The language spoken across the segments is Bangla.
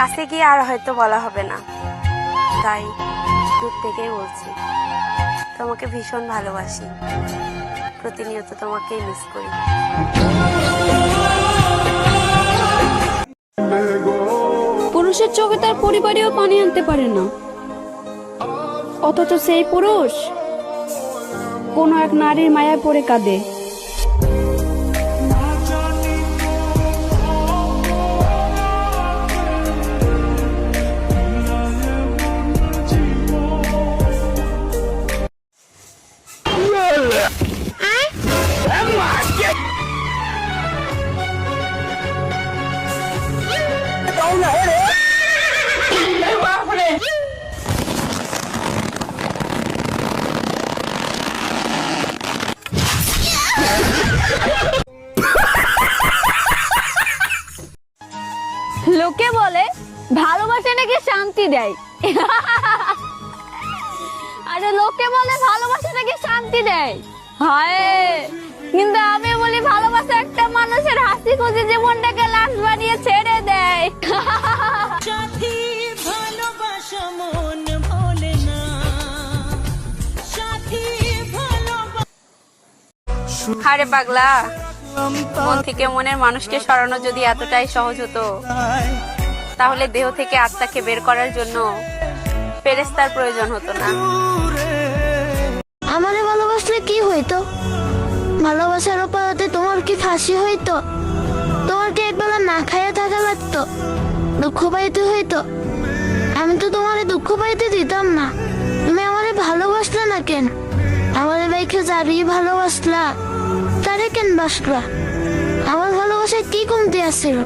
কাছে গিয়ে আর হয়তো বলা হবে না, তাই দূর থেকেই বলছি তোমাকে ভীষণ ভালোবাসি, প্রতিনিয়ত তোমাকেই মিস করি। পুরুষের চোখে তার পরিবারেও পানি আনতে পারে না, অথচ সেই পুরুষ কোনো এক নারীর মায়ায় পড়ে কাঁদে। লোকে বলে ভালোবাসা নাকি শান্তি দেয়, আরে লোকে বলে ভালোবাসা নাকি শান্তি দেয়, হায়, কিন্তু আমি বলি ভালোবাসা একটা মানুষের হাসি খুশি জীবনটাকে লাশ বানিয়ে ছেড়ে দেয়। সাথী ভালোবাসা মন ভোলে না, সাথী ভালোবাসা। আরে পাগলা, মন থেকে মনের মানুষকে সরানো যদি এতটাই সহজ হতো, তাহলে দেহ থেকে আত্মাকে বের করার জন্য ফেরেশতার প্রয়োজন হতো না। আমারে ভালোবাসলে কি হইতো? ভালোবাসার অপরাধে তোমার কি ফাঁসি হইতো? তোমার কি একবেলা না খাইয়া থাকা লাগতো? দুঃখ পাইতে হইতো? আমি তো তোমারে দুঃখ পাইতে দিতাম না। তুমি আমারে ভালোবাসলে না কেন? আমারে বাইকে যারই ভালোবাসলা, তারে কেন বাসলা? আমার ভালোবাসায় কি কমতি আছিল?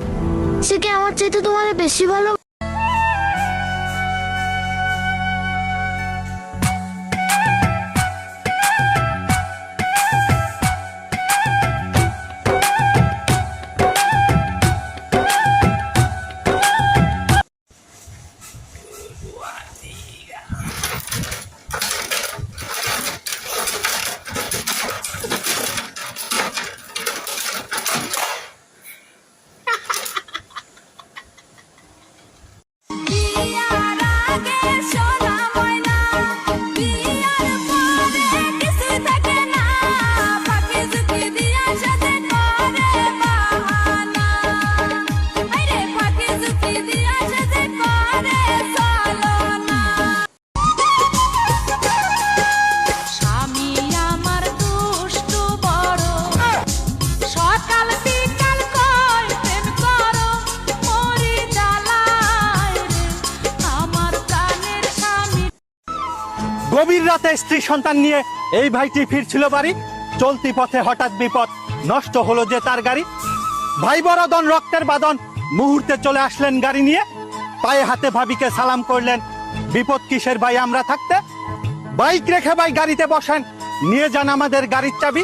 সে কি আমার চাইতে তোমারে বেশি ভালো? গভীর রাতে স্ত্রী সন্তান নিয়ে এই ভাইটি ফিরছিল বাড়ি, চলতি পথে হঠাৎ বিপদ, নষ্ট হলো যে তার গাড়ি। ভাই বরাদন রক্তের বাদন, মুহূর্তে চলে আসলেন গাড়ি নিয়ে, পায়ে হাতে ভাবিকে সালাম করলেন, বিপদ কিসের ভাই আমরা থাকতে, বাইক রেখে ভাই গাড়িতে বসেন, নিয়ে যান আমাদের গাড়ির চাবি,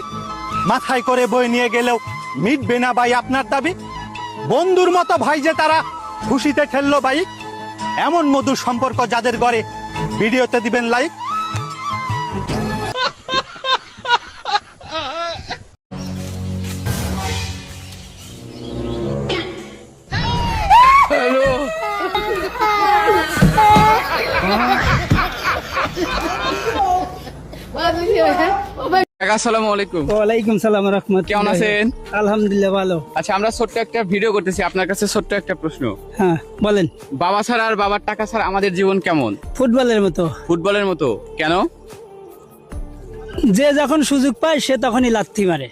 মাথায় করে বয়ে নিয়ে গেলেও মিটবে না ভাই আপনার দাবি। বন্ধুর মতো ভাই যে তারা, খুশিতে ঠেললো বাইক, এমন মধুর সম্পর্ক যাদের গড়ে, ভিডিওতে দিবেন লাইক। আসসালামু আলাইকুম। ওয়ালাইকুম সালাম রাহমাতুল্লাহ। কেমন আছেন? আলহামদুলিল্লাহ ভালো। আচ্ছা, আমরা ছোট্ট একটা ভিডিও করতেছি, আপনার কাছে ছোট্ট একটা প্রশ্ন। হ্যাঁ বলেন। বাবা ছাড়া আর বাবার টাকা ছাড়া আমাদের জীবন কেমন? ফুটবলের মতো। ফুটবলের মতো কেন? যে যখন সুযোগ পায় সে তখনই লাথি মারে।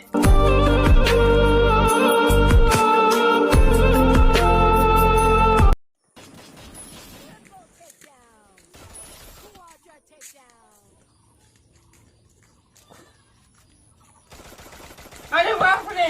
আরে বাপরে,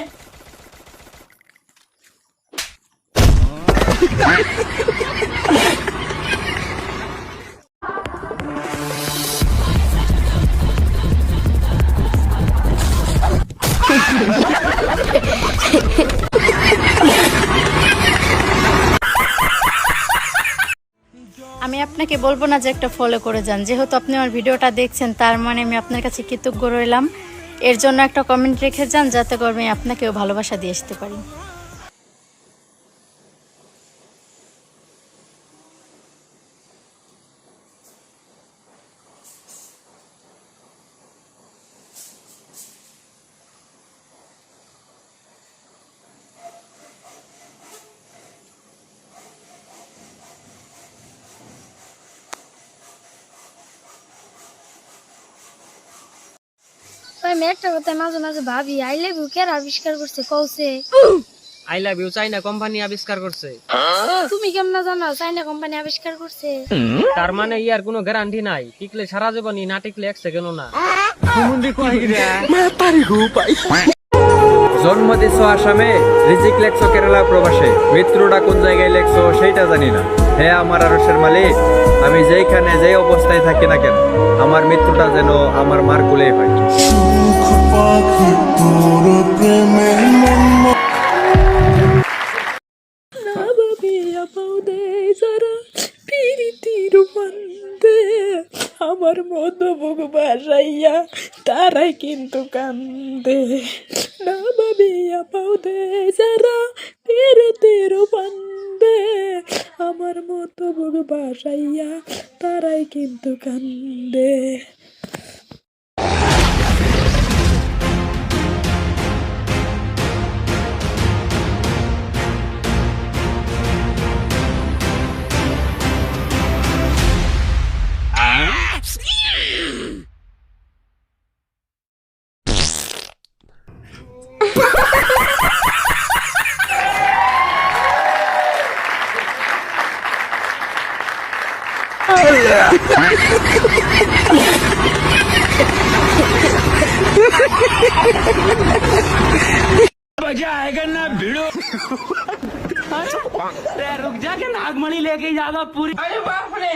আমি আপনাকে বলবো না যে একটা ফলো করে যান, যেহেতু আপনি আমার ভিডিওটা দেখছেন তার মানে আমি আপনার কাছে কৃতজ্ঞ রইলাম। এর জন্য একটা কমেন্ট রেখে যান, যাতে করে আমি আপনাকেও ভালোবাসা দিয়ে আসতে পারি। আমি একটা কথা মাঝে মাঝে ভাবি আই লাভ ইউ কে আবিষ্কার করছে কৌছে I love you China company আবিষ্কার করছে। তুমি কেমন জানো চাইনা কোম্পানি আবিষ্কার করছে? তার মানে ইয়ার কোনো গ্যারান্টি নাই, টিকলে সারা জীবনই, না টিকলে 1 সেকেন্ডও না। জন্ম দিছো আসামে, রিজিক লেখছো কেরালা প্রবাসে, মৃত্যুটা কোন জায়গায় লেখছো সেইটা জানি না। হে আমার আরশের মালিক, আমি যেইখানে যেই অবস্থায় থাকি না কেন, আমার মৃত্যুটা যেন আমার মার কোলেই হয়। আমার মতো বুক বাসাইয়া তারাই কিন্তু কান্দে না ভাবিয়া পাও দে যারা পীড়িতির বান্দে, আমার মতো বুক বাসাইয়া তারাই কিন্তু কান্দে। मजा आएगा ना भिड़ो। रुक जा के नागमणि लेके जाएगा पूरी। अरे बाप रे